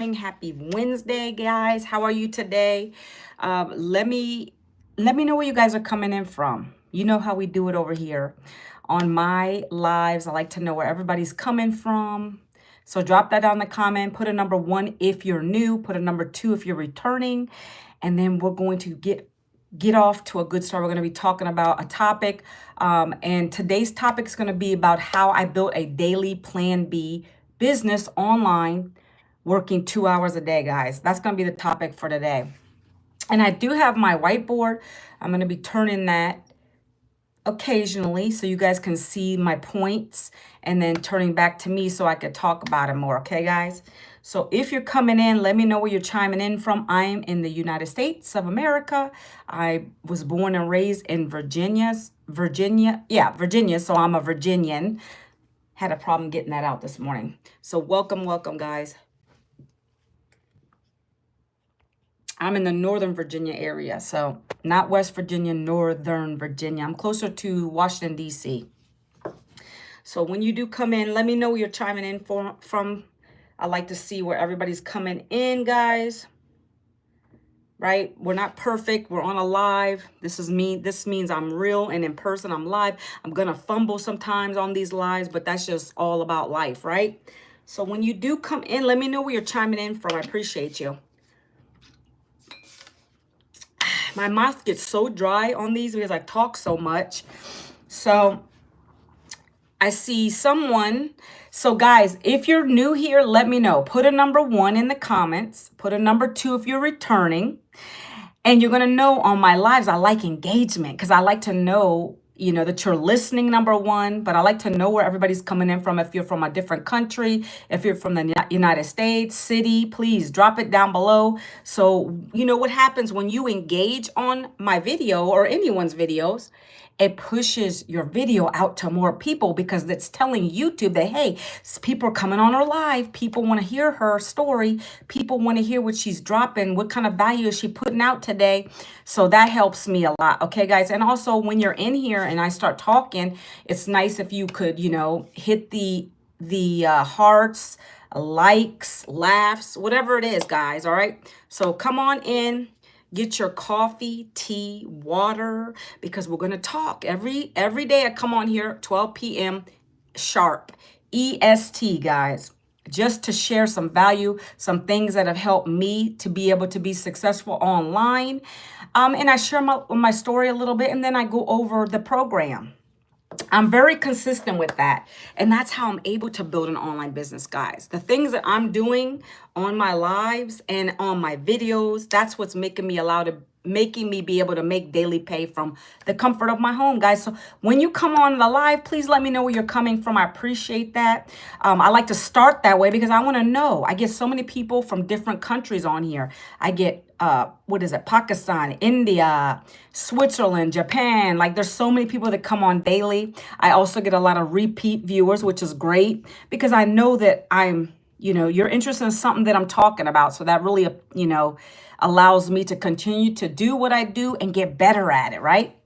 Happy Wednesday, guys. How are you today? Let me know where you guys are coming in from. You know how we do it over here on my lives. I like to know where everybody's coming from. So drop that down in the comment. Put a number 1 if you're new. Put a number 2 if you're returning. And then we're going to get off to a good start. We're going to be talking about a topic. And today's topic is going to be about how I built a daily Plan B business online, working 2 hours a day, guys. That's going to be the topic for today. And I do have my whiteboard. I'm going to be turning that occasionally so you guys can see my points, and then turning back to me so I could talk about it more. Okay, guys? So if you're coming in, let me know where you're chiming in from. I'm in the United States of America. I was born and raised in Virginia. So I'm a Virginian. Had a problem getting that out this morning. So welcome, guys. I'm in the Northern Virginia area, so not West Virginia, Northern Virginia. I'm closer to Washington, D.C. So when you do come in, let me know where you're chiming in from. I like to see where everybody's coming in, guys. Right? We're not perfect. We're on a live. This is me. This means I'm real and in person. I'm live. I'm going to fumble sometimes on these lives, but that's just all about life, right? So when you do come in, let me know where you're chiming in from. I appreciate you. My mouth gets so dry on these because I talk so much. So I see someone. So guys, if you're new here, let me know. Put a number 1 in the comments. Put a number 2 if you're returning. And you're going to know on my lives, I like engagement because I like to know, that you're listening, number 1, but I like to know where everybody's coming in from. If you're from a different country, if you're from the United States, city, please drop it down below. So, what happens when you engage on my video or anyone's videos, it pushes your video out to more people because it's telling YouTube that, hey, people are coming on her live. People want to hear her story. People want to hear what she's dropping. What kind of value is she putting out today? So that helps me a lot. Okay, guys. And also when you're in here and I start talking, it's nice if you could, hit the hearts, likes, laughs, whatever it is, guys. All right. So come on in. Get your coffee, tea, water, because we're going to talk every day. I come on here 12 p.m. sharp, EST, guys, just to share some value, some things that have helped me to be able to be successful online. And I share my story a little bit, and then I go over the program. I'm very consistent with that. And that's how I'm able to build an online business, guys. The things that I'm doing on my lives and on my videos, that's what's making me be able to make daily pay from the comfort of my home, guys. So when you come on the live, please let me know where you're coming from. I appreciate that. I like to start that way because I want to know. I get so many people from different countries on here. I get Pakistan, India, Switzerland, Japan. Like there's so many people that come on daily. I also get a lot of repeat viewers, which is great because I know that you're interested in something that I'm talking about. So that really, allows me to continue to do what I do and get better at it, right?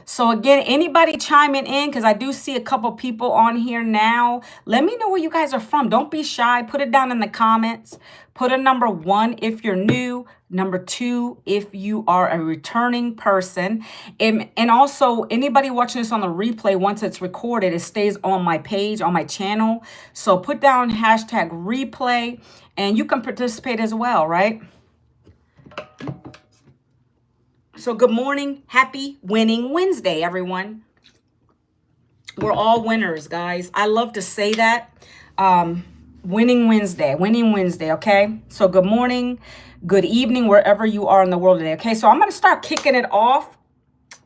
So again, anybody chiming in, because I do see a couple people on here now. Let me know where you guys are from. Don't be shy. Put it down in the comments. Put a number 1 if you're new. Number 2 if you are a returning person. And also, anybody watching this on the replay, once it's recorded, it stays on my page, on my channel. So put down hashtag replay, and you can participate as well, right? So good morning. Happy Winning Wednesday, everyone. We're all winners, guys. I love to say that. Winning Wednesday, okay? So good morning, good evening, wherever you are in the world today, okay? So I'm going to start kicking it off.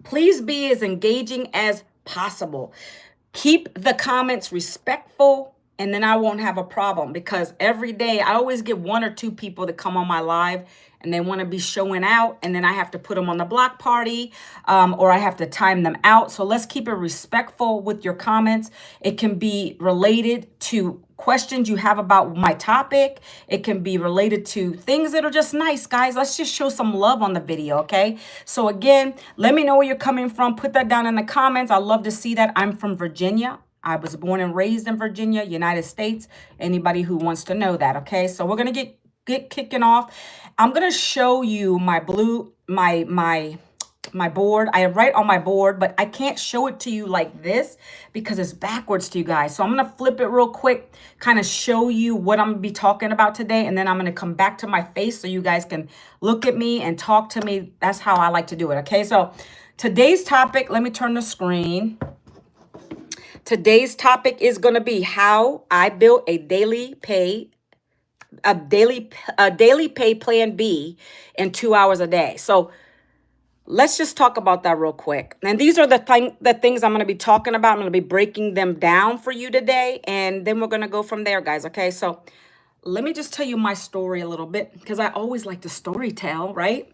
Please be as engaging as possible. Keep the comments respectful, and then I won't have a problem because every day I always get 1 or 2 people that come on my live and they want to be showing out, and then I have to put them on the block party or I have to time them out. So let's keep it respectful with your comments. It can be related to questions you have about my topic. It can be related to things that are just nice, guys. Let's just show some love on the video, okay? So again, let me know where you're coming from. Put that down in the comments. I love to see that. I'm from Virginia. I was born and raised in Virginia, United States. Anybody who wants to know that, okay? So we're going to get kicking off. I'm going to show you my my board. I write on my board, but I can't show it to you like this because it's backwards to you guys. So I'm going to flip it real quick, kind of show you what I'm going to be talking about today. And then I'm going to come back to my face so you guys can look at me and talk to me. That's how I like to do it. Okay. So today's topic, let me turn the screen. Today's topic is going to be how I built a daily pay plan B in 2 hours a day. So let's just talk about that real quick. And these are the things I'm going to be talking about. I'm going to be breaking them down for you today. And then we're going to go from there, guys. Okay. So let me just tell you my story a little bit because I always like to story tell, right?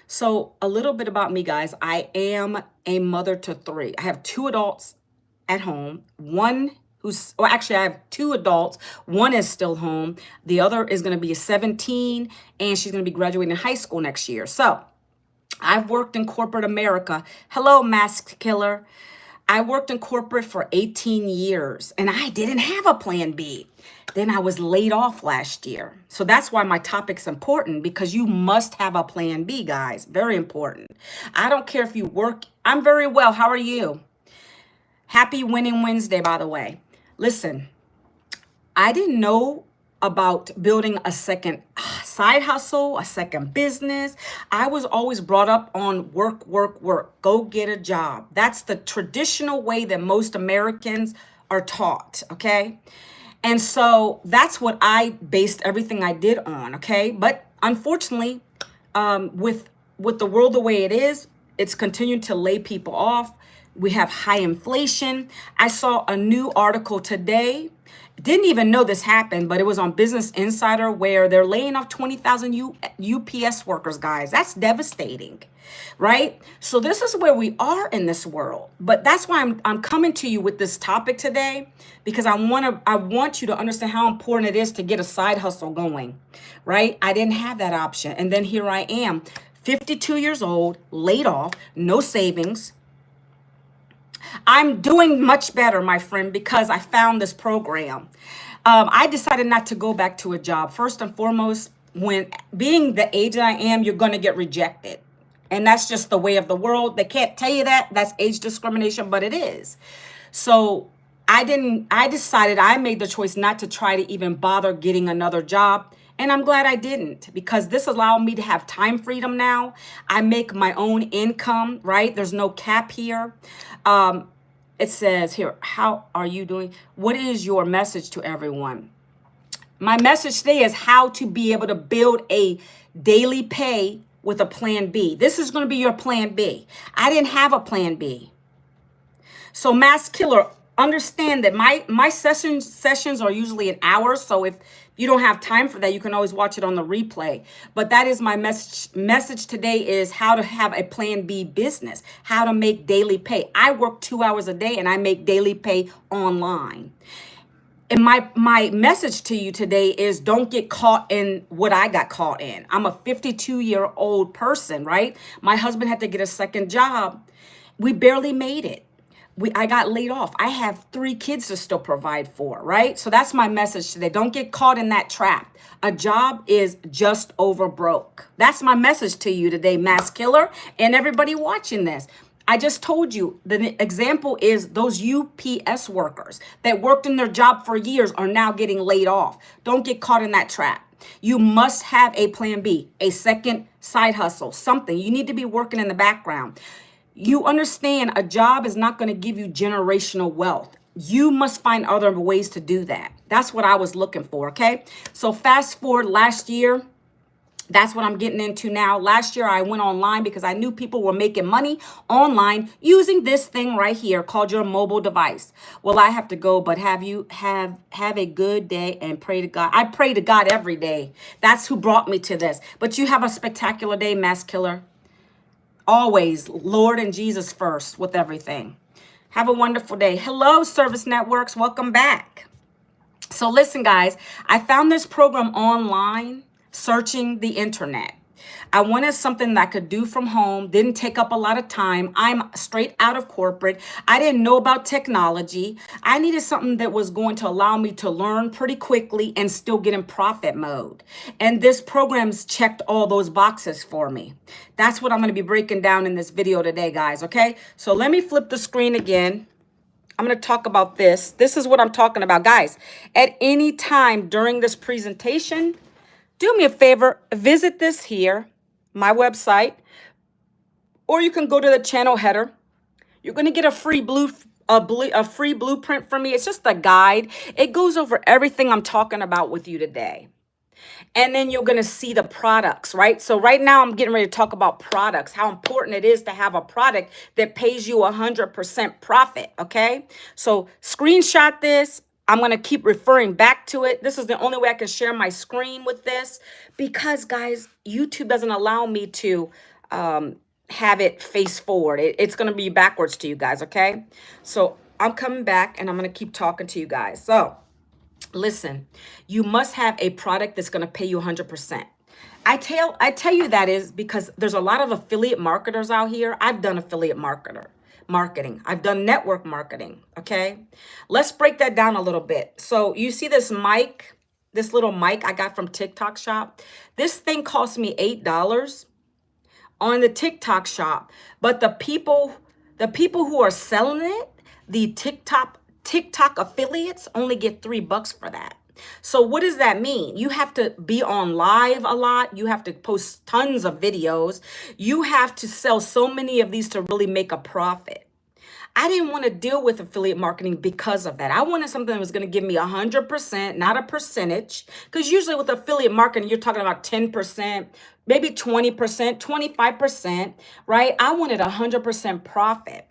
So a little bit about me, guys. I am a mother to 3. I have 2 adults at home. Actually, I have 2 adults. One is still home. The other is going to be 17 and she's going to be graduating high school next year. So I've worked in corporate America. Hello, mask killer. I worked in corporate for 18 years and I didn't have a plan B. Then I was laid off last year. So that's why my topic's important, because you must have a plan B, guys. Very important. I don't care if you work. I'm very well. How are you? Happy Winning Wednesday, by the way. Listen, I didn't know about building a second side hustle, a second business. I was always brought up on work, work, work. Go get a job. That's the traditional way that most Americans are taught, okay? And so that's what I based everything I did on, okay? But unfortunately, with the world the way it is, it's continued to lay people off. We have high inflation. I saw a new article today. Didn't even know this happened, but it was on Business Insider where they're laying off 20,000 UPS workers, guys. That's devastating, right? So this is where we are in this world. But that's why I'm coming to you with this topic today, because I want you to understand how important it is to get a side hustle going, right? I didn't have that option. And then here I am, 52 years old, laid off, no savings. I'm doing much better, my friend, because I found this program. I decided not to go back to a job. First and foremost, when being the age that I am, you're going to get rejected. And that's just the way of the world. They can't tell you that. That's age discrimination, but it is. So I made the choice not to try to even bother getting another job. And I'm glad I didn't, because this allowed me to have time freedom now. I make my own income, right? There's no cap here. It says here, how are you doing? What is your message to everyone? My message today is how to be able to build a daily pay with a plan B. This is going to be your plan B. I didn't have a plan B. So mass killer, understand that my sessions are usually an hour. So if you don't have time for that, you can always watch it on the replay. But that is my message today, is how to have a plan B business, how to make daily pay. I work 2 hours a day and I make daily pay online. And my message to you today is don't get caught in what I got caught in. I'm a 52-year-old person, right? My husband had to get a second job. We barely made it. I got laid off. I have 3 kids to still provide for, right? So that's my message today. Don't get caught in that trap. A job is just over broke. That's my message to you today, mass killer, and everybody watching this. I just told you, the example is those UPS workers that worked in their job for years are now getting laid off. Don't get caught in that trap. You must have a plan B, a second side hustle, something. You need to be working in the background. You understand a job is not going to give you generational wealth. You must find other ways to do that. That's what I was looking for, okay? So fast forward last year, that's what I'm getting into now. Last year, I went online because I knew people were making money online using this thing right here called your mobile device. Well, I have to go, but have a good day and pray to God. I pray to God every day. That's who brought me to this. But you have a spectacular day, mass killer. Always Lord and Jesus first with everything. Have a wonderful day. Hello, Service Networks. Welcome back. So listen, guys, I found this program online searching the internet. I wanted something that I could do from home, didn't take up a lot of time. I'm straight out of corporate. I didn't know about technology. I needed something that was going to allow me to learn pretty quickly and still get in profit mode. And this program's checked all those boxes for me. That's what I'm going to be breaking down in this video today, guys, okay? So let me flip the screen again. I'm going to talk about this. This is what I'm talking about, guys. At any time during this presentation, do me a favor, visit this here, my website, or you can go to the channel header. You're going to get a free free blueprint from me. It's just a guide. It goes over everything I'm talking about with you today. And then you're going to see the products, right? So right now I'm getting ready to talk about products, how important it is to have a product that pays you 100% profit, okay? So screenshot this. I'm going to keep referring back to it. This is the only way I can share my screen with this because, guys, YouTube doesn't allow me to have it face forward. It's going to be backwards to you guys, okay? So I'm coming back and I'm going to keep talking to you guys. So listen, you must have a product that's going to pay you 100%. I tell you that is because there's a lot of affiliate marketers out here. I've done affiliate marketing. I've done network marketing, okay? Let's break that down a little bit. So you see this mic, this little mic I got from TikTok Shop. This thing cost me $8 on the TikTok Shop, but the people who are selling it, the TikTok affiliates only get $3 for that. So what does that mean? You have to be on live a lot. You have to post tons of videos. You have to sell so many of these to really make a profit. I didn't want to deal with affiliate marketing because of that. I wanted something that was going to give me 100%, not a percentage. Because usually with affiliate marketing, you're talking about 10%, maybe 20%, 25%, right? I wanted 100% profit.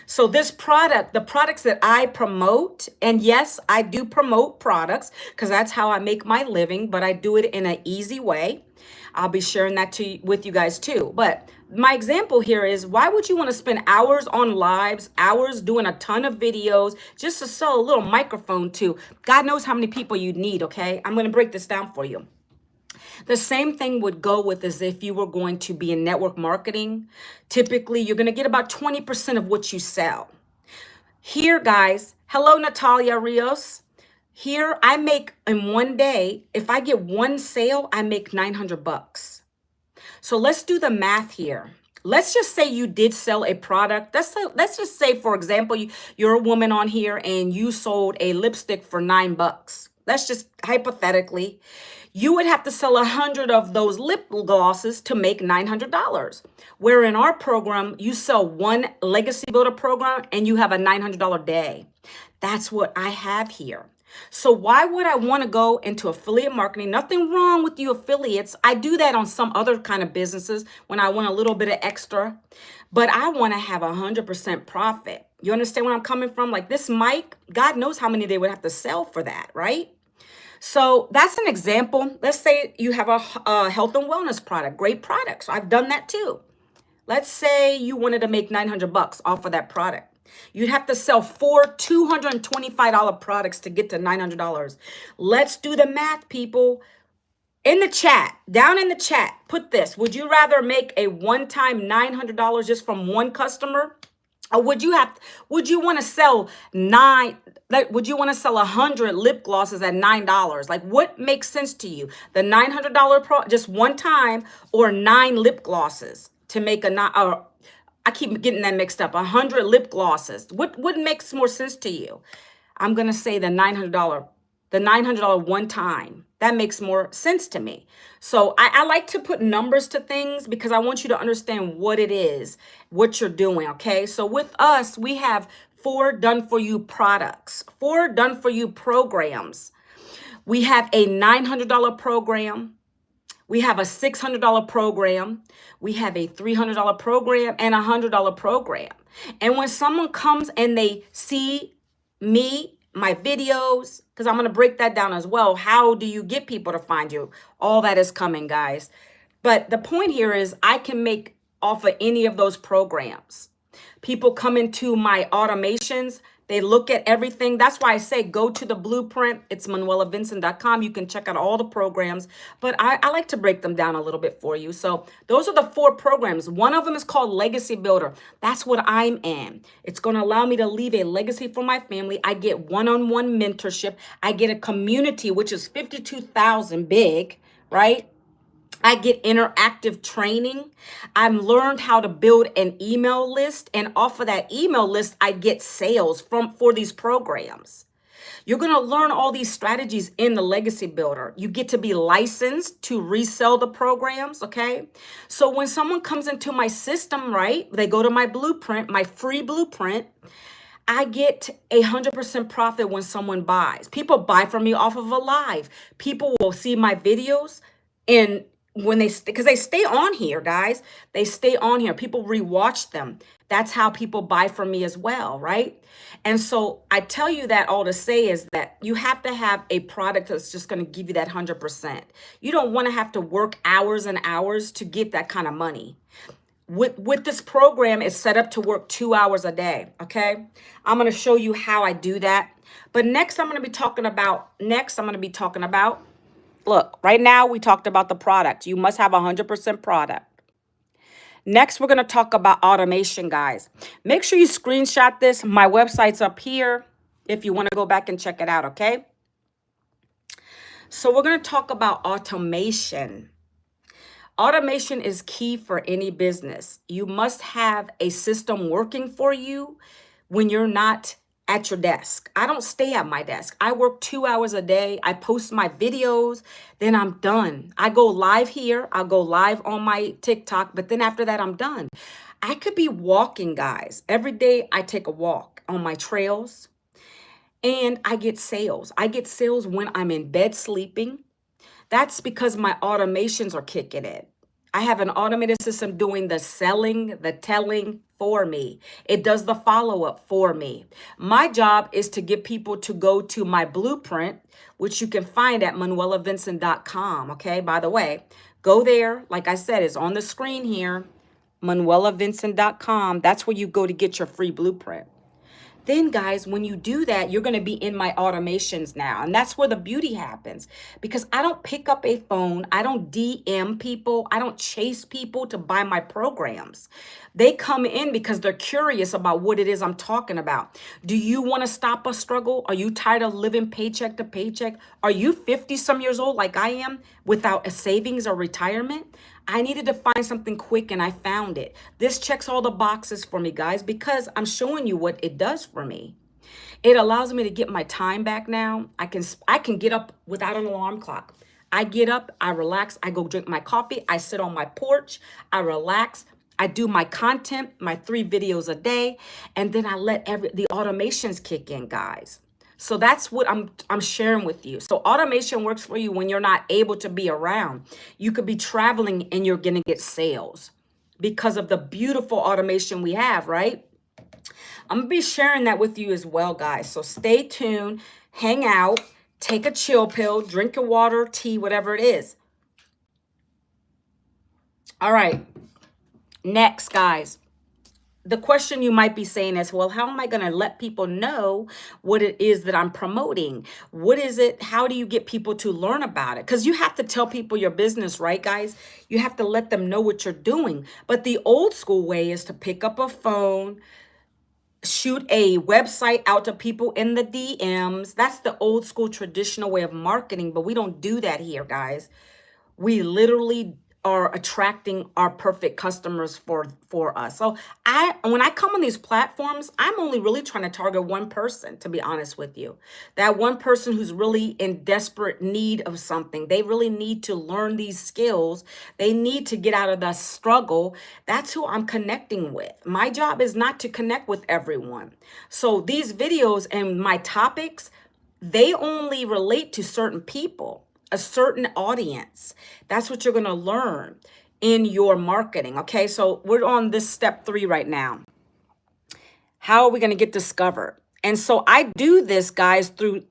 So this product, the products that I promote, and yes, I do promote products because that's how I make my living, but I do it in an easy way. I'll be sharing that with you guys too. But my example here is, why would you want to spend hours on lives, hours doing a ton of videos just to sell a little microphone to God knows how many people you need, okay? I'm going to break this down for you. The same thing would go with as if you were going to be in network marketing. Typically, you're going to get about 20% of what you sell. Here, guys, hello, Natalia Rios. Here, I make in one day, if I get one sale, I make $900. So let's do the math here. Let's just say you did sell a product. Let's just say, for example, you're a woman on here and you sold a lipstick for $9. Let's just hypothetically, you would have to sell 100 of those lip glosses to make $900. Where in our program, you sell one Legacy Builder program and you have a $900 day. That's what I have here. So why would I want to go into affiliate marketing? Nothing wrong with you affiliates. I do that on some other kind of businesses when I want a little bit of extra, but I want to have 100% profit. You understand where I'm coming from? Like this mic, God knows how many they would have to sell for that, right? So that's an example. Let's say you have a health and wellness product, great product. So I've done that too. Let's say you wanted to make $900 off of that product. You'd have to sell 4 $225 products to get to $900. Let's do the math, people. In the chat, down in the chat, put this. Would you rather make a one-time $900 just from one customer? Or would you want to sell 100 lip glosses at $9? Like, what makes sense to you? The $900 just one time, or 9 lip glosses to make I keep getting that mixed up. 100 lip glosses. What makes more sense to you? I'm gonna say the $900 one time. That makes more sense to me. So I like to put numbers to things because I want you to understand what it is, what you're doing, okay? So with us, we have 4 done-for-you products, 4 done-for-you programs. We have a $900 program. We have a $600 program. We have a $300 program and a $100 program. And when someone comes and they see me, my videos, because I'm going to break that down as well. How do you get people to find you? All that is coming, guys. But the point here is I can make off of any of those programs. People come into my automations, They look at everything. That's why I say go to the blueprint. It's manuelavincent.com. You can check out all the programs, but I like to break them down a little bit for you. So those are the 4 programs. One of them is called Legacy Builder. That's what I'm in. It's going to allow me to leave a legacy for my family. I get one-on-one mentorship. I get a community, which is 52,000 big, right? I get interactive training. I've learned how to build an email list, and off of that email list, I get sales for these programs. You're going to learn all these strategies in the Legacy Builder. You get to be licensed to resell the programs, okay? So when someone comes into my system, right, they go to my blueprint, my free blueprint, I get 100% profit when someone buys. People buy from me off of a live. People will see my videos, and when because they stay on here, guys, they stay on here. People rewatch them. That's how people buy from me as well, right? And so I tell you that all to say is that you have to have a product that's just going to give you that 100%. You don't want to have to work hours and hours to get that kind of money. With this program, it's set up to work 2 hours a day, okay? I'm going to show you how I do that. But next I'm going to be talking about, look, right now we talked about the product. You must have 100% product. Next, we're going to talk about automation, guys. Make sure you screenshot this. My website's up here if you want to go back and check it out, okay? So we're going to talk about automation. Automation is key for any business. You must have a system working for you when you're not at your desk. I don't stay at my desk. I work 2 hours a day. I post my videos, then I'm done. I go live here. I'll go live on my TikTok, but then after that, I'm done. I could be walking, guys. Every day I take a walk on my trails and I get sales. I get sales when I'm in bed sleeping. That's because my automations are kicking in. I have an automated system doing the selling, the telling for me. It does the follow-up for me. My job is to get people to go to my blueprint, which you can find at manuelavincent.com. Okay, by the way, go there. Like I said, it's on the screen here, manuelavincent.com. That's where you go to get your free blueprint. Then, guys, when you do that, you're going to be in my automations now. And that's where the beauty happens, because I don't pick up a phone. I don't DM people. I don't chase people to buy my programs. They come in because they're curious about what it is I'm talking about. Do you want to stop a struggle? Are you tired of living paycheck to paycheck? Are you 50 some years old like I am without a savings or retirement? I needed to find something quick and I found it. This checks all the boxes for me, guys, because I'm showing you what it does for me. It allows me to get my time back now. I can get up without an alarm clock. I get up, I relax, I go drink my coffee, I sit on my porch, I relax, I do my content, my 3 videos a day, and then I let the automations kick in, guys. So that's what I'm sharing with you. So automation works for you when you're not able to be around. You could be traveling and you're going to get sales because of the beautiful automation we have, right? I'm going to be sharing that with you as well, guys. So stay tuned, hang out, take a chill pill, drink your water, tea, whatever it is. All right. Next, guys. The question you might be saying is, well, how am I going to let people know what it is that I'm promoting? What is it? How do you get people to learn about it? Because you have to tell people your business, right, guys? You have to let them know what you're doing. But the old school way is to pick up a phone, shoot a website out to people in the DMs. That's the old school traditional way of marketing, but we don't do that here, guys. We literally are attracting our perfect customers for us. So when I come on these platforms, I'm only really trying to target one person, to be honest with you. That one person who's really in desperate need of something. They really need to learn these skills. They need to get out of the struggle. That's who I'm connecting with. My job is not to connect with everyone. So these videos and my topics, they only relate to certain people, a certain audience. That's what you're going to learn in your marketing. Okay, so we're on this step 3 right now. How are we going to get discovered? And so I do this, guys, through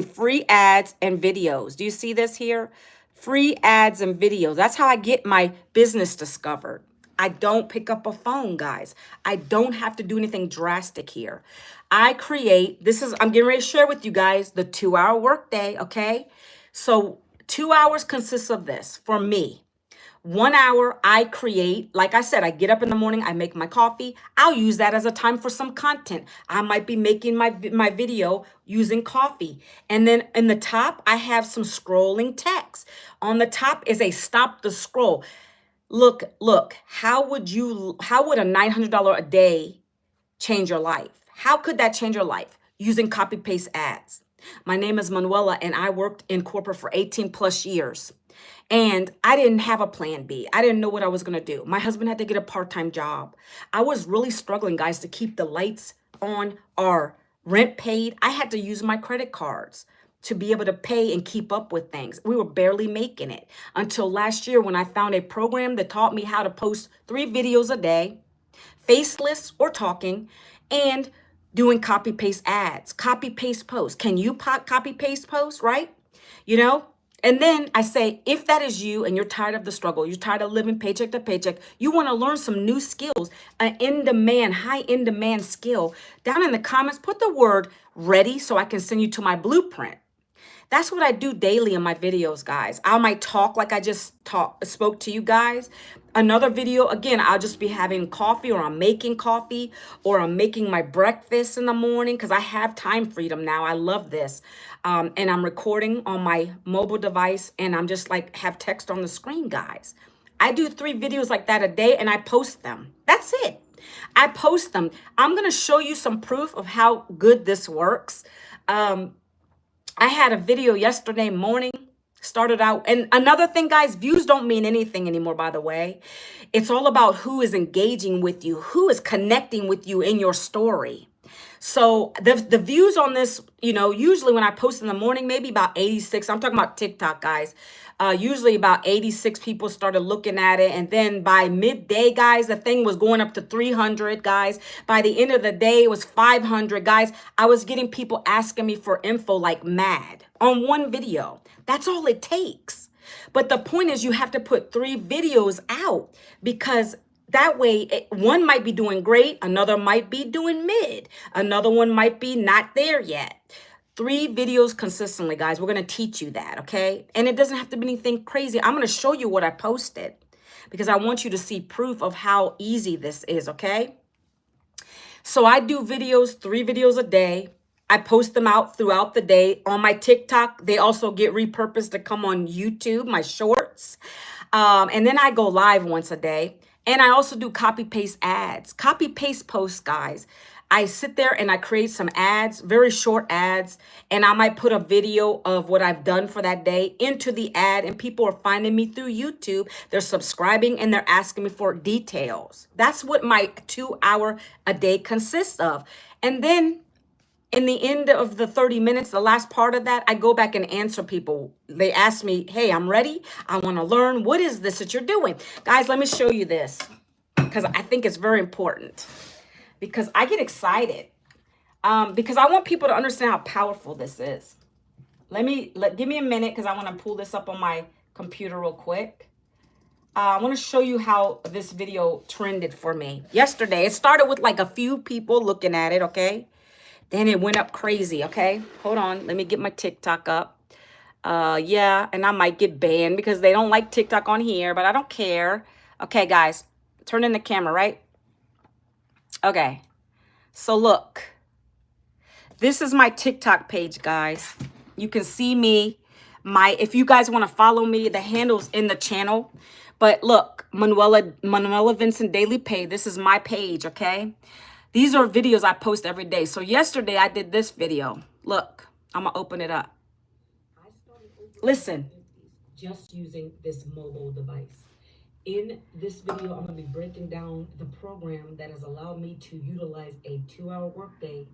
free ads and videos. Do you see this here? Free ads and videos. That's how I get my business discovered. I don't pick up a phone, guys. I don't have to do anything drastic here. I'm getting ready to share with you guys the 2-hour workday, okay? So 2 hours consists of this for me. 1 hour I create, like I said, I get up in the morning, I make my coffee. I'll use that as a time for some content. I might be making my video using coffee. And then in the top, I have some scrolling text. On the top is a stop the scroll. Look, how would a $900 a day change your life? How could that change your life? Using copy paste ads. My name is Manuela and I worked in corporate for 18 plus years. And I didn't have a plan B. I didn't know what I was going to do. My husband had to get a part-time job. I was really struggling, guys, to keep the lights on, our rent paid. I had to use my credit cards to be able to pay and keep up with things. We were barely making it until last year when I found a program that taught me how to post 3 videos a day, faceless or talking, and doing copy paste ads, copy paste posts. Can you copy paste posts, right? You know? And then I say, if that is you and you're tired of the struggle, you're tired of living paycheck to paycheck, you want to learn some new skills, an in-demand, high in-demand skill, down in the comments, put the word ready so I can send you to my blueprint. That's what I do daily in my videos, guys. I might talk like I just spoke to you guys. Another video, again, I'll just be having coffee, or I'm making coffee, or I'm making my breakfast in the morning because I have time freedom now. I love this. And I'm recording on my mobile device and I'm just like have text on the screen, guys. I do 3 videos like that a day and I post them. That's it. I post them. I'm going to show you some proof of how good this works. I had a video yesterday morning, started out. And another thing, guys, views don't mean anything anymore, by the way. It's all about who is engaging with you, who is connecting with you in your story. So the views on this, usually when I post in the morning, maybe about 86. I'm talking about TikTok, guys. Usually about 86 people started looking at it. And then by midday, guys, the thing was going up to 300, guys. By the end of the day, it was 500, guys. I was getting people asking me for info like mad on one video. That's all it takes. But the point is you have to put 3 videos out because that way, one might be doing great, another might be doing mid, another one might be not there yet. 3 videos consistently, guys. We're going to teach you that, okay? And it doesn't have to be anything crazy. I'm going to show you what I posted because I want you to see proof of how easy this is, okay? So I do videos, 3 videos a day. I post them out throughout the day. On my TikTok, they also get repurposed to come on YouTube, my shorts. And then I go live once a day. And I also do copy paste ads, copy paste posts, guys. I sit there and I create some ads, very short ads, and I might put a video of what I've done for that day into the ad, and people are finding me through YouTube. They're subscribing and they're asking me for details. That's what my 2 hour a day consists of. And then in the end of the 30 minutes, the last part of that, I go back and answer people. They ask me, hey, I'm ready. I want to learn. What is this that you're doing? Guys, let me show you this because I think it's very important because I get excited because I want people to understand how powerful this is. Give me a minute because I want to pull this up on my computer real quick. I want to show you how this video trended for me. Yesterday, it started with like a few people looking at it, okay? Then it went up crazy, okay? Hold on. Let me get my TikTok up. Yeah, and I might get banned because they don't like TikTok on here, but I don't care. Okay, guys, turn in the camera, right? Okay. So look. This is my TikTok page, guys. You can see me. If you guys want to follow me, the handle's in the channel. But look, Manuela Vincent Daily Pay. This is my page, okay? These are videos I post every day. So yesterday I did this video. Look, I'm going to open it up. Listen. Just using this mobile device. In this video, I'm going to be breaking down the program that has allowed me to utilize a 2-hour workday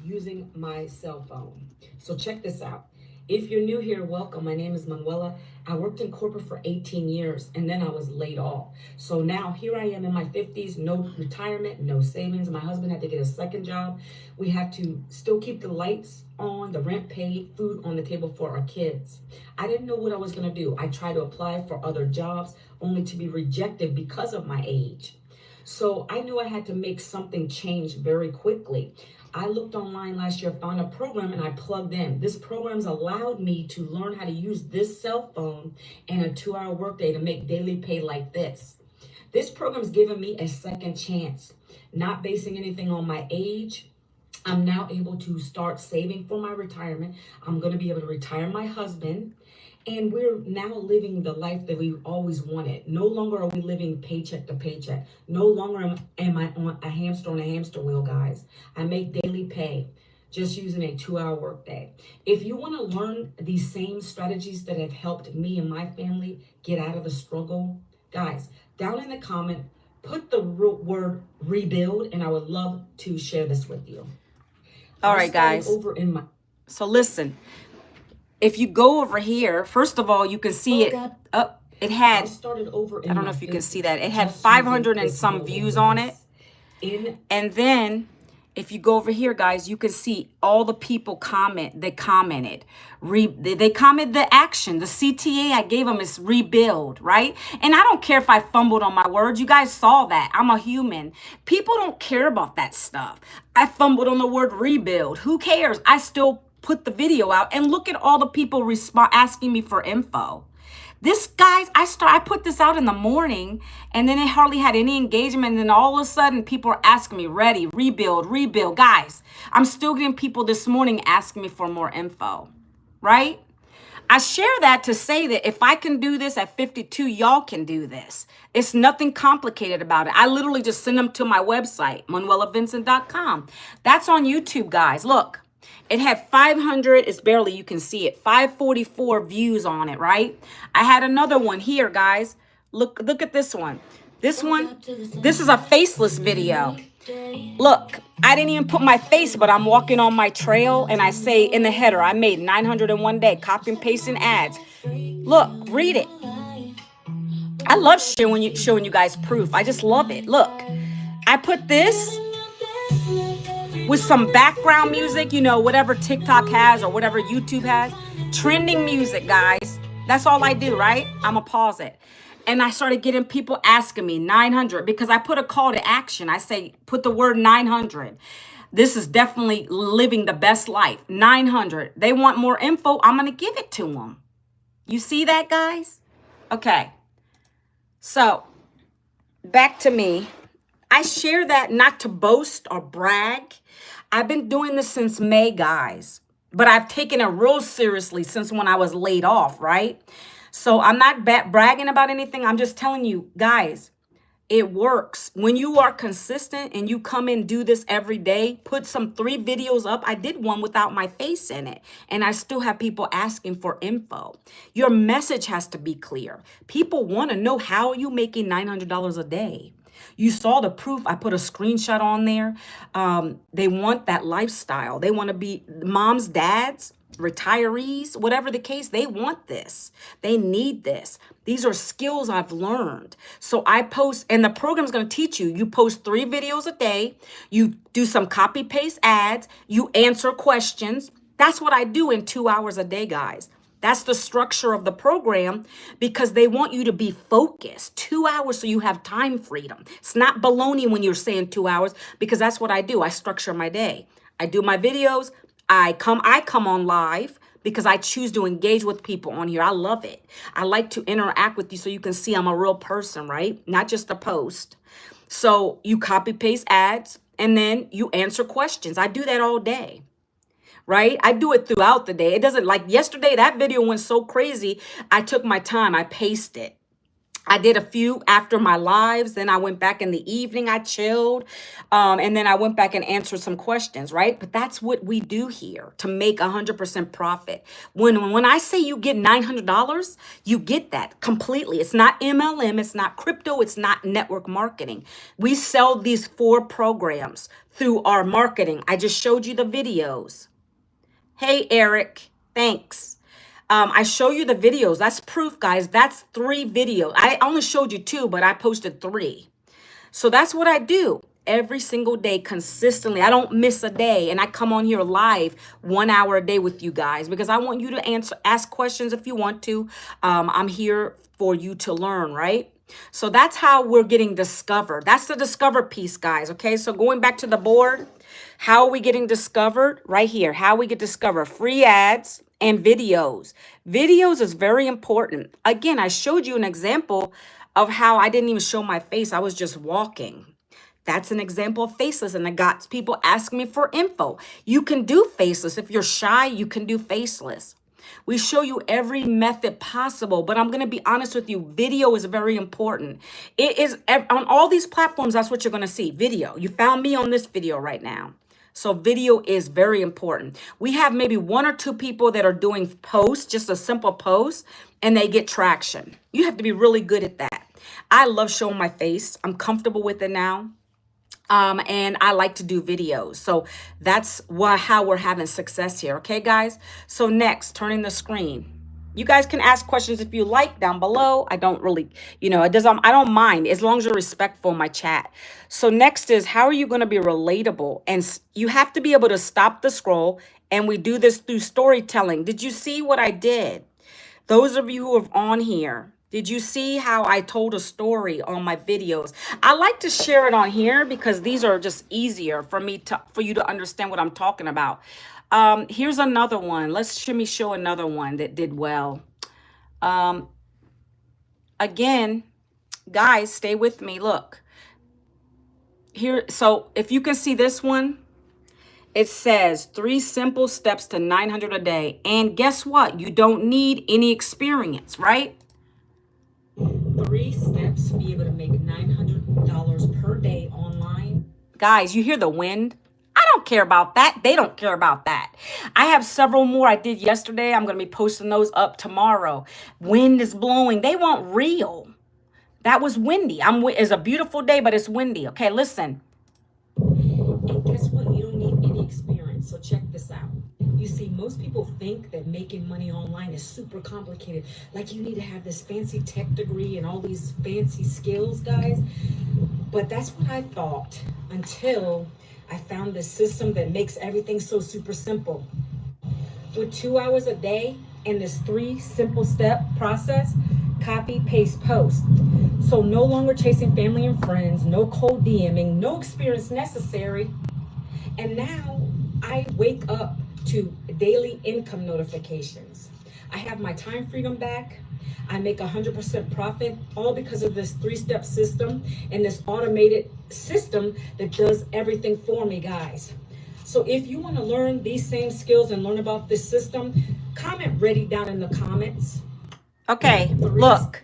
using my cell phone. So check this out. If you're new here, welcome. My name is Manuela. I worked in corporate for 18 years and then I was laid off. So now here I am in my 50s, no retirement, no savings. My husband had to get a second job. We have to still keep the lights on, the rent paid, food on the table for our kids. I didn't know what I was going to do. I tried to apply for other jobs only to be rejected because of my age. So I knew I had to make something change very quickly. I looked online last year, found a program, and I plugged in. This program's allowed me to learn how to use this cell phone and a 2-hour workday to make daily pay like this. This program's given me a second chance, not basing anything on my age. I'm now able to start saving for my retirement. I'm going to be able to retire my husband. And we're now living the life that we always wanted. No longer are we living paycheck to paycheck. No longer am I on a hamster wheel, guys. I make daily pay just using a 2-hour workday. If you want to learn these same strategies that have helped me and my family get out of the struggle, guys, down in the comment, put the word rebuild, and I would love to share this with you. All right, guys. So listen. If you go over here, first of all, you can see it. It had, I don't know if you can see that. It had 500 and some views on it. And then if you go over here, guys, you can see all the people they commented. They commented the action. The CTA I gave them is rebuild, right? And I don't care if I fumbled on my words. You guys saw that. I'm a human. People don't care about that stuff. I fumbled on the word rebuild. Who cares? I still put the video out, and look at all the people asking me for info. This, guys, I put this out in the morning, and then it hardly had any engagement, and then all of a sudden people are asking me, ready, rebuild. Guys, I'm still getting people this morning asking me for more info, right? I share that to say that if I can do this at 52, y'all can do this. It's nothing complicated about it. I literally just send them to my website, manuelavincent.com. That's on YouTube, guys. Look. It had 500, it's barely, you can see it, 544 views on it, right? I had another one here, guys. Look at this one. This is a faceless video. Look, I didn't even put my face, but I'm walking on my trail, and I say in the header, I made 900 in one day, copy and pasting ads. Look, read it. I love showing you guys proof. I just love it. Look, I put this with some background music, you know, whatever TikTok has or whatever YouTube has. Trending music, guys. That's all I do, right? I'm going to pause it. And I started getting people asking me 900 because I put a call to action. I say, put the word 900. This is definitely living the best life. 900. They want more info. I'm going to give it to them. You see that, guys? Okay. So back to me. I share that not to boast or brag. I've been doing this since May, guys, but I've taken it real seriously since when I was laid off, right? So I'm not bragging about anything. I'm just telling you, guys, it works. When you are consistent and you come and do this every day, put some 3 videos up. I did one without my face in it, and I still have people asking for info. Your message has to be clear. People want to know, how are you making $900 a day? You saw the proof. I put a screenshot on there. They want that lifestyle. They want to be moms, dads, retirees, whatever the case. They want this. They need this. These are skills I've learned. So I post, and the program's going to teach you. You post 3 videos a day. You do some copy paste ads. You answer questions. That's what I do in 2 hours a day, guys. That's the structure of the program, because they want you to be focused. 2 hours so you have time freedom. It's not baloney when you're saying 2 hours, because that's what I do. I structure my day. I do my videos. I come on live because I choose to engage with people on here. I love it. I like to interact with you so you can see I'm a real person, right? Not just a post. So you copy paste ads and then you answer questions. I do that all day. Right? I do it throughout the day. It doesn't, like yesterday, that video went so crazy. I took my time. I paced it. I did a few after my lives. Then I went back in the evening. I chilled. And then I went back and answered some questions, right? But that's what we do here to make 100% profit. When I say you get $900, you get that completely. It's not MLM. It's not crypto. It's not network marketing. We sell these 4 programs through our marketing. I just showed you the videos. Hey, Eric, thanks. I show you the videos. That's proof, guys. That's 3 videos. I only showed you 2, but I posted 3. So that's what I do. every single day consistently. I don't miss a day. And I come on here live 1 hour a day with you guys because I want you to ask questions if you want to. I'm here for you to learn, right? So that's how we're getting discovered. That's the discover piece, guys. Okay, so going back to the board, how are we getting discovered? Right here, how we get discovered. Free ads and videos. Videos is very important. Again, I showed you an example of how I didn't even show my face. I was just walking. That's an example of faceless, and I got people asking me for info. You can do faceless. If you're shy, you can do faceless. We show you every method possible, but I'm going to be honest with you. Video is very important. It is on all these platforms. That's what you're going to see. Video. You found me on this video right now. So video is very important. We have maybe 1 or 2 people that are doing posts, just a simple post, and they get traction. You have to be really good at that. I love showing my face. I'm comfortable with it now. And I like to do videos. So that's how we're having success here. Okay, guys? So next, turning the screen. You guys can ask questions if you like down below. I don't really, I don't mind as long as you're respectful in my chat. So next is, how are you going to be relatable? And you have to be able to stop the scroll. And we do this through storytelling. Did you see what I did? Those of you who are on here, did you see how I told a story on my videos? I like to share it on here because these are just easier for you to understand what I'm talking about. Here's another one. Let me show another one that did well. Again, guys, stay with me. Look here. So if you can see this one, it says 3 simple steps to 900 a day. And guess what? You don't need any experience, right? 3 steps to be able to make $900 per day online. Guys, you hear the wind? I don't care about that. They don't care about that. I have several more I did yesterday. I'm going to be posting those up tomorrow. Wind is blowing. They want real. That was windy. It's a beautiful day, but it's windy. Okay, listen. And guess what? You don't need any experience. So check this out. You see, most people think that making money online is super complicated. Like you need to have this fancy tech degree and all these fancy skills, guys. But that's what I thought until I found this system that makes everything so super simple. With 2 hours a day and this 3 simple step process, copy, paste, post. So no longer chasing family and friends, no cold DMing, no experience necessary. And now I wake up to daily income notifications. I have my time freedom back. I make 100% profit, all because of this 3-step system and this automated system that does everything for me, guys. So if you want to learn these same skills and learn about this system, comment ready down in the comments. Okay, look.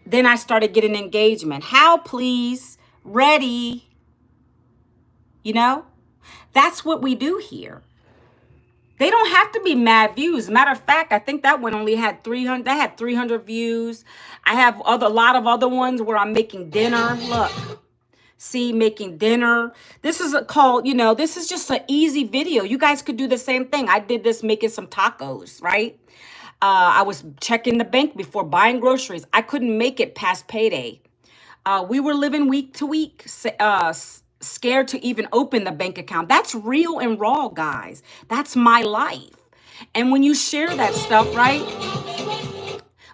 Then I started getting engagement. How, please? Ready? That's what we do here. They don't have to be mad views. Matter of fact, I think that one only had 300. That had 300 views. I have a lot of other ones where I'm making dinner. Look, see, making dinner. This is called, this is just an easy video. You guys could do the same thing. I did this making some tacos, right? I was checking the bank before buying groceries. I couldn't make it past payday. We were living week to week. Scared to even open the bank account. That's real and raw, guys. That's my life. And when you share that stuff, right?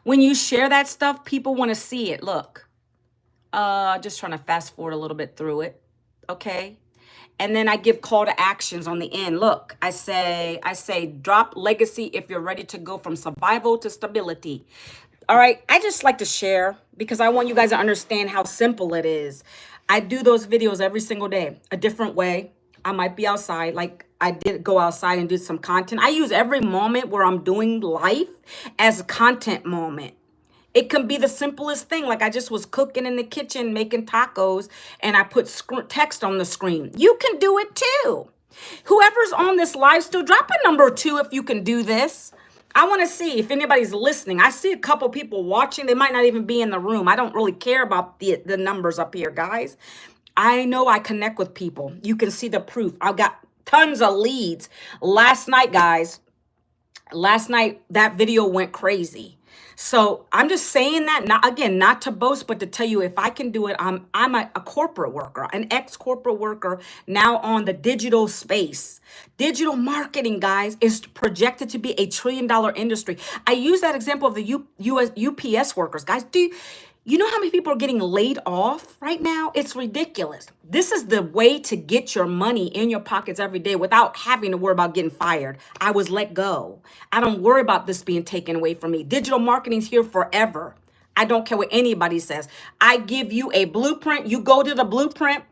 When you share that stuff, people want to see it. Look, just trying to fast forward a little bit through it. Okay. And then I give call to actions on the end. Look, I say, drop legacy if you're ready to go from survival to stability. All right. I just like to share because I want you guys to understand how simple it is. I do those videos every single day, a different way. I might be outside, like I did go outside and do some content. I use every moment where I'm doing life as a content moment. It can be the simplest thing. Like I just was cooking in the kitchen, making tacos, and I put text on the screen. You can do it too. Whoever's on this live still, drop a number 2 if you can do this. I want to see if anybody's listening. I see a couple people watching. They might not even be in the room. I don't really care about the numbers up here, guys. I know I connect with people. You can see the proof. I've got tons of leads. Last night, guys, that video went crazy. So I'm just saying that, not again, not to boast, but to tell you if I can do it. I'm a corporate worker, an ex-corporate worker now on the digital space. Digital marketing, guys, is projected to be $1 trillion industry. I use that example of the UPS workers, guys. You know how many people are getting laid off right now? It's ridiculous. This is the way to get your money in your pockets every day without having to worry about getting fired. I was let go. I don't worry about this being taken away from me. Digital marketing's here forever. I don't care what anybody says. I give you a blueprint. You go to the blueprint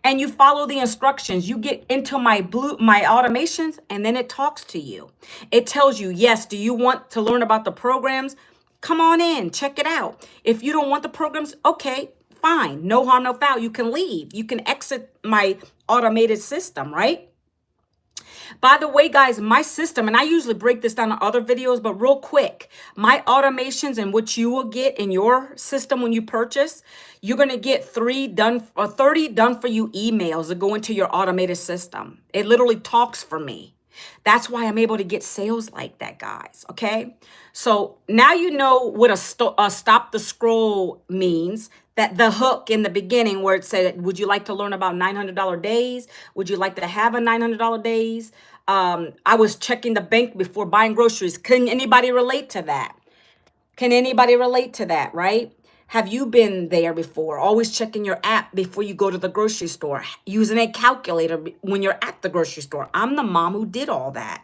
and you follow the instructions. You get into my automations, and then it talks to you. It tells you, yes, do you want to learn about the programs? Come on in, check it out. If you don't want the programs, okay, fine. No harm, no foul. You can leave. You can exit my automated system, right? By the way, guys, my system, and I usually break this down in other videos, but real quick, my automations and what you will get in your system when you purchase, you're going to get 30 done for you emails that go into your automated system. It literally talks for me. That's why I'm able to get sales like that, guys. Okay. So now you know what a stop the scroll means. That the hook in the beginning where it said, would you like to learn about $900 days? Would you like to have a $900 days? I was checking the bank before buying groceries. Can anybody relate to that? Can anybody relate to that, right? Have you been there before? Always checking your app before you go to the grocery store, using a calculator when you're at the grocery store. I'm the mom who did all that.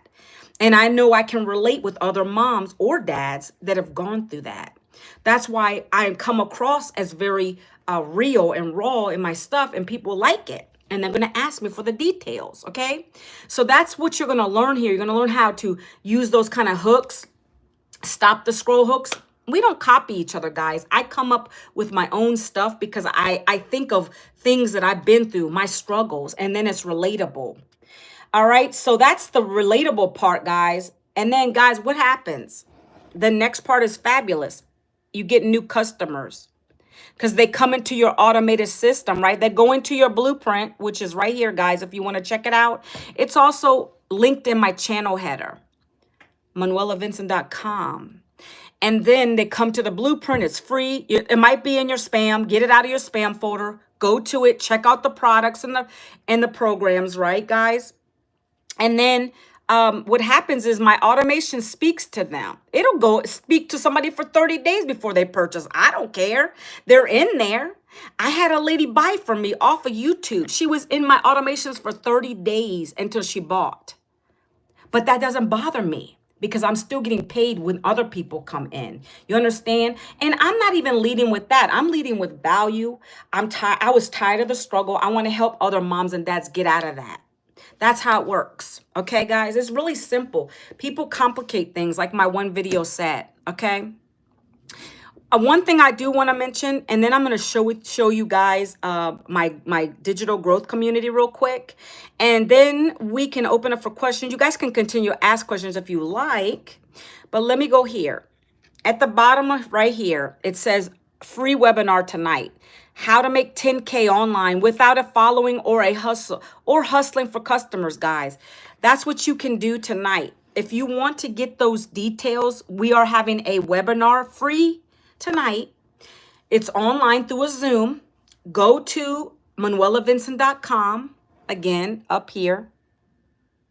And I know I can relate with other moms or dads that have gone through that. That's why I come across as very real and raw in my stuff, and people like it. And they're going to ask me for the details, okay? So that's what you're going to learn here. You're going to learn how to use those kind of hooks, stop the scroll hooks. We don't copy each other, guys. I come up with my own stuff because I think of things that I've been through, my struggles, and then it's relatable. All right, so that's the relatable part, guys. And then, guys, what happens? The next part is fabulous. You get new customers because they come into your automated system, right? They go into your blueprint, which is right here, guys, if you want to check it out. It's also linked in my channel header, manuelavincent.com. And then they come to the blueprint. It's free. It might be in your spam. Get it out of your spam folder. Go to it. Check out the products and the programs, right, guys? And then what happens is my automation speaks to them. It'll go speak to somebody for 30 days before they purchase. I don't care. They're in there. I had a lady buy from me off of YouTube. She was in my automations for 30 days until she bought. But that doesn't bother me because I'm still getting paid when other people come in. You understand? And I'm not even leading with that. I'm leading with value. I was tired of the struggle. I want to help other moms and dads get out of that. That's how it works. Okay, guys? It's really simple. People complicate things like my one video said. Okay? One thing I do want to mention, and then I'm going to show you guys my digital growth community real quick. And then we can open up for questions. You guys can continue to ask questions if you like. But let me go here. At the bottom of right here, it says free webinar tonight. How to make 10K online without a following or a hustle or hustling for customers, guys. That's what you can do tonight. If you want to get those details, we are having a webinar free tonight. It's online through a Zoom. Go to manuelavincent.com. Again, up here.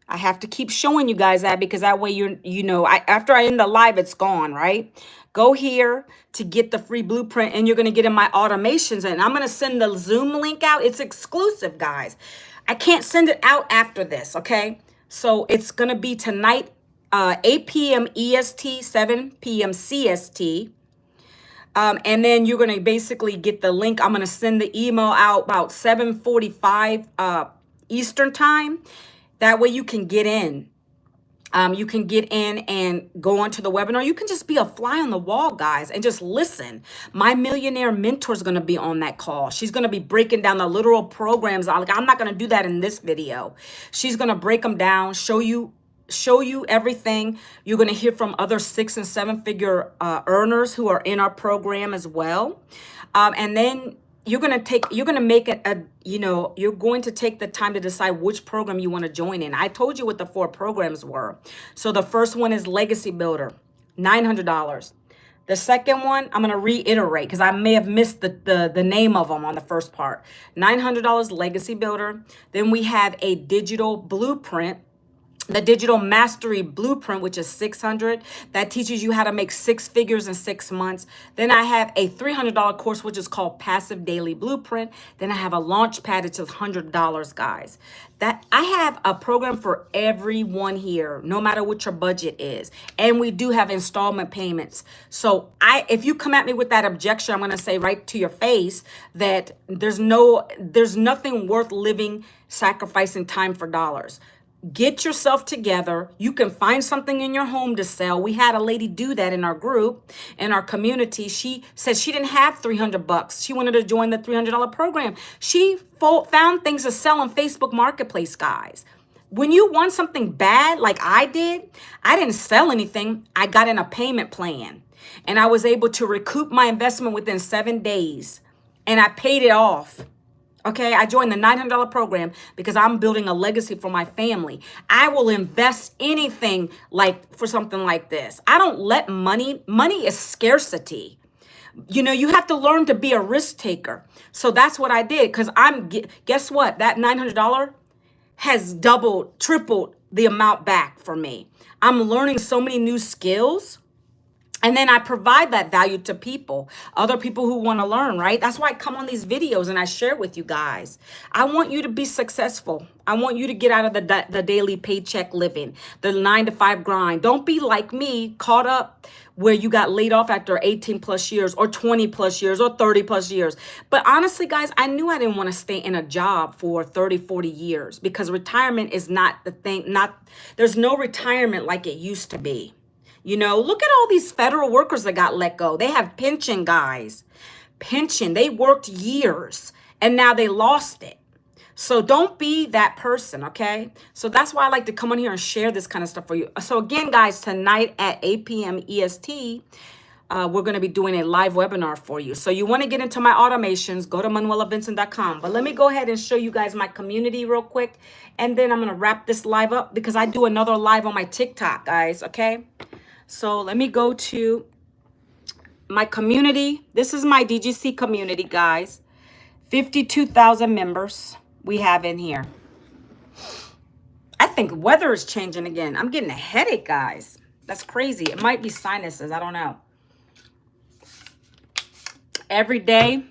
I have to keep showing you guys that because that way you know, after I end the live, it's gone, right? Go here to get the free blueprint and you're going to get in my automations. And I'm going to send the Zoom link out. It's exclusive, guys. I can't send it out after this, okay? So it's going to be tonight, 8 p.m. EST, 7 p.m. CST. And then you're going to basically get the link. I'm going to send the email out about 7:45 Eastern time. That way you can get in. You can get in and go onto the webinar. You can just be a fly on the wall, guys, and just listen. My millionaire mentor is going to be on that call. She's going to be breaking down the literal programs. I'm not going to do that in this video. She's going to break them down, show you everything. You're going to hear from other 6- and 7-figure earners who are in our program as well. And then you're going to take the time to decide which program you want to join in. I told you what the 4 programs were. So the first one is Legacy Builder, $900. The second one, I'm going to reiterate because I may have missed the name of them on the first part. $900 Legacy Builder. Then we have a digital blueprint, the digital mastery blueprint, which is 600. That teaches you how to make 6 figures in 6 months. Then I have a $300 course, which is called Passive Daily Blueprint. Then I have a launch pad. It's $100, guys. That I have a program for everyone here, no matter what your budget is. And we do have installment payments. So if you come at me with that objection, I'm going to say right to your face that there's nothing worth living, sacrificing time for dollars. Get yourself together. You can find something in your home to sell. We had a lady do that in our group, in our community. She said she didn't have $300. She wanted to join the $300 program. She found things to sell on Facebook Marketplace, guys. When you want something bad, like I did, I didn't sell anything. I got in a payment plan and I was able to recoup my investment within 7 days and I paid it off. Okay, I joined the $900 program because I'm building a legacy for my family. I will invest anything for something like this. I don't let money is scarcity. You know, you have to learn to be a risk taker. So that's what I did because guess what? That $900 has doubled, tripled the amount back for me. I'm learning so many new skills. And then I provide that value to people, other people who want to learn, right? That's why I come on these videos and I share with you guys. I want you to be successful. I want you to get out of the daily paycheck living, the 9-to-5 grind. Don't be like me, caught up where you got laid off after 18 plus years or 20 plus years or 30 plus years. But honestly, guys, I knew I didn't want to stay in a job for 30, 40 years because retirement is not the thing. There's no retirement like it used to be. You know, look at all these federal workers that got let go. They have pension, guys. Pension. They worked years and now they lost it. So don't be that person, okay? So that's why I like to come on here and share this kind of stuff for you. So again, guys, tonight at 8 p.m. EST, we're going to be doing a live webinar for you. So you want to get into my automations, go to manuelavincent.com. But let me go ahead and show you guys my community real quick. And then I'm going to wrap this live up because I do another live on my TikTok, guys, okay? So let me go to my community. This is my DGC community, guys. 52,000 members we have in here. I think weather is changing again. I'm getting a headache, guys. That's crazy. It might be sinuses. I don't know. Every day,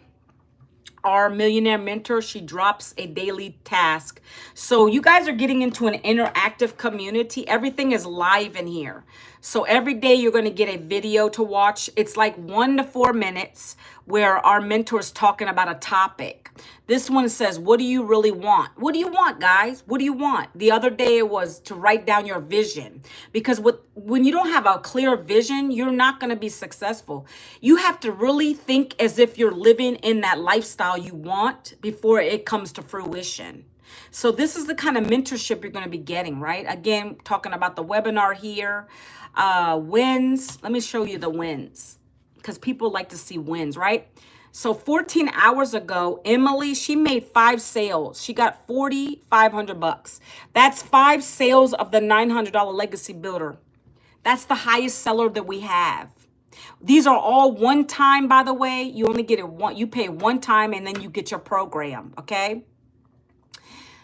our millionaire mentor, she drops a daily task. So you guys are getting into an interactive community. Everything is live in here. So every day you're going to get a video to watch. It's like 1 to 4 minutes where our mentor is talking about a topic. This one says, what do you really want? What do you want, guys? What do you want? The other day it was to write down your vision. Because when you don't have a clear vision, you're not going to be successful. You have to really think as if you're living in that lifestyle you want before it comes to fruition. So this is the kind of mentorship you're going to be getting, right? Again, talking about the webinar here. Wins. Let me show you the wins because people like to see wins, right? So 14 hours ago, Emily, she made 5 sales. She got $4,500. That's 5 sales of the $900 Legacy Builder. That's the highest seller that we have. These are all one time, by the way. You only get it one. You pay one time and then you get your program, okay?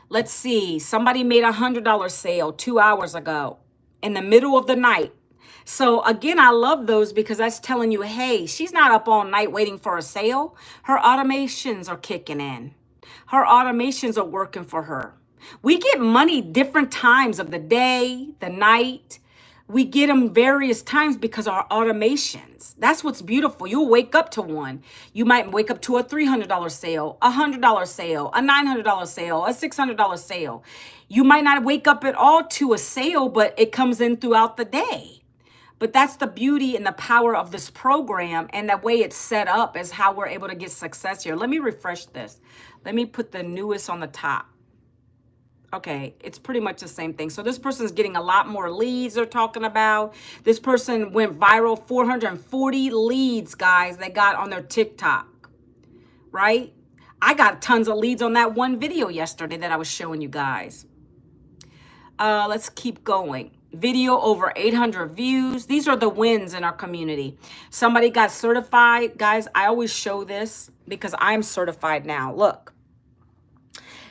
Let's see. Somebody made a $100 sale 2 hours ago in the middle of the night. So again, I love those because that's telling you, hey, she's not up all night waiting for a sale. Her automations are kicking in. Her automations are working for her. We get money different times of the day, the night. We get them various times because our automations. That's what's beautiful. You'll wake up to one. You might wake up to a $300 sale, a $100 sale, a $900 sale, a $600 sale. You might not wake up at all to a sale, but it comes in throughout the day. But that's the beauty and the power of this program, and the way it's set up is how we're able to get success here. Let me refresh this. Let me put the newest on the top. Okay, it's pretty much the same thing. So this person's getting a lot more leads they're talking about. This person went viral, 440 leads, guys, they got on their TikTok, right? I got tons of leads on that one video yesterday that I was showing you guys. Let's keep going. Video over 800 views. These are the wins in our community. Somebody got certified. Guys, I always show this because I'm certified now. Look.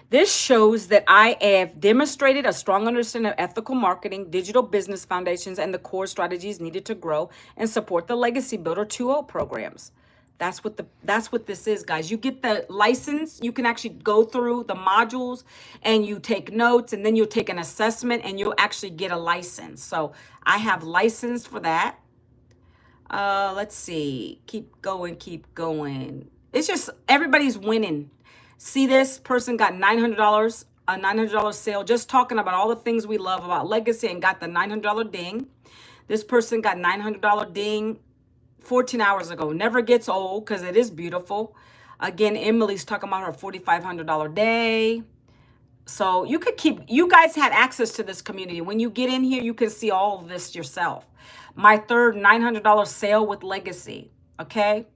This shows that I have demonstrated a strong understanding of ethical marketing, digital business foundations, and the core strategies needed to grow and support the Legacy Builder 2.0 programs. That's what this is, guys. You get the license. You can actually go through the modules and you take notes, and then you'll take an assessment and you'll actually get a license. So I have license for that. Let's see. Keep going, keep going. It's just everybody's winning. See, this person got $900, a $900 sale, just talking about all the things we love about Legacy, and got the $900 ding. This person got $900 ding 14 hours ago. Never gets old because it is beautiful. Again, Emily's talking about her $4,500 day. So you guys had access to this community. When you get in here, you can see all of this yourself. My third $900 sale with Legacy, okay?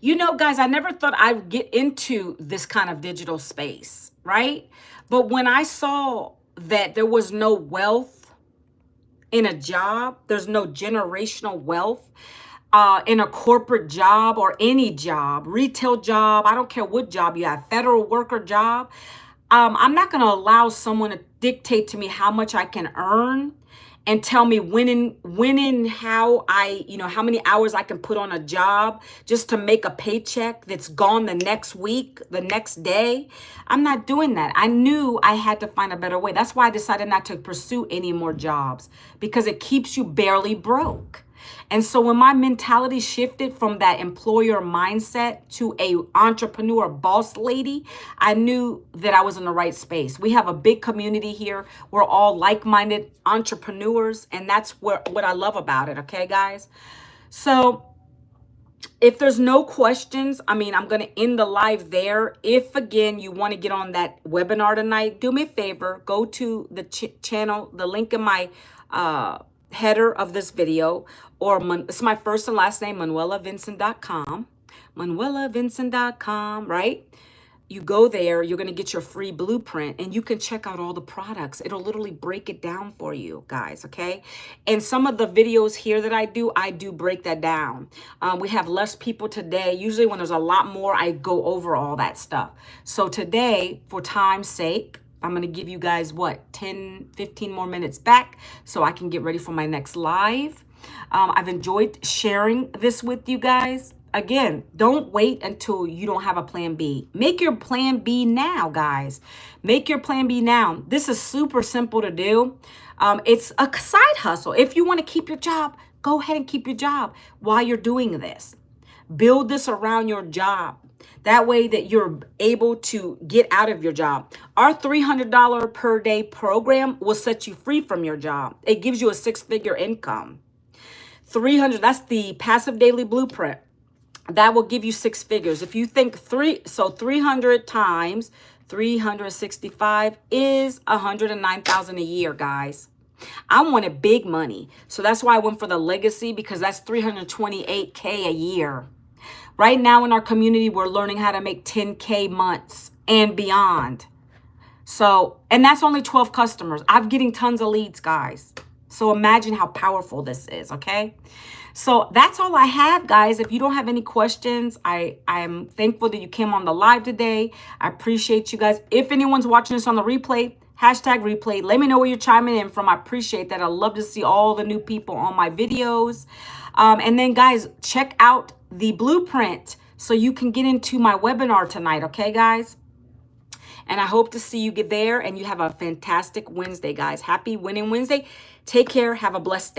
You know, guys, I never thought I'd get into this kind of digital space, right? But when I saw that there was no wealth in a job, there's no generational wealth in a corporate job or any job, retail job, I don't care what job you have, federal worker job, I'm not going to allow someone to dictate to me how much I can earn and tell me when and how how many hours I can put on a job just to make a paycheck that's gone the next week, the next day. I'm not doing that. I knew I had to find a better way. That's why I decided not to pursue any more jobs, because it keeps you barely broke. And so when my mentality shifted from that employer mindset to a entrepreneur boss lady, I knew that I was in the right space. We have a big community here. We're all like-minded entrepreneurs, and that's what I love about it, okay, guys? So if there's no questions, I'm going to end the live there. If, again, you want to get on that webinar tonight, do me a favor. Go to the channel, the link in my header of this video, or it's my first and last name, ManuelaVincent.com. ManuelaVincent.com, right? You go there, you're going to get your free blueprint, and you can check out all the products. It'll literally break it down for you, guys, okay? And some of the videos here that I do break that down. We have less people today. Usually when there's a lot more, I go over all that stuff. So today, for time's sake, I'm going to give you guys, 10, 15 more minutes back so I can get ready for my next live. I've enjoyed sharing this with you guys. Again, don't wait until you don't have a plan B. Make your plan B now, guys. Make your plan B now. This is super simple to do. It's a side hustle. If you want to keep your job, go ahead and keep your job while you're doing this. Build this around your job. That way that you're able to get out of your job. Our $300 per day program will set you free from your job. It gives you a 6-figure income. 300, that's the passive daily blueprint. That will give you 6 figures. If you think 300 times 365 is 109,000 a year, guys. I wanted big money. So that's why I went for the Legacy, because that's 328K a year. Right now in our community, we're learning how to make 10K months and beyond. So, and that's only 12 customers. I'm getting tons of leads, guys. So imagine how powerful this is, okay? So that's all I have, guys. If you don't have any questions, I'm thankful that you came on the live today. I appreciate you guys. If anyone's watching this on the replay, #replay, let me know where you're chiming in from. I appreciate that. I love to see all the new people on my videos. And then, guys, check out the blueprint so you can get into my webinar tonight, okay, guys? And I hope to see you get there, and you have a fantastic Wednesday, guys. Happy Winning Wednesday. Take care. Have a blessed day.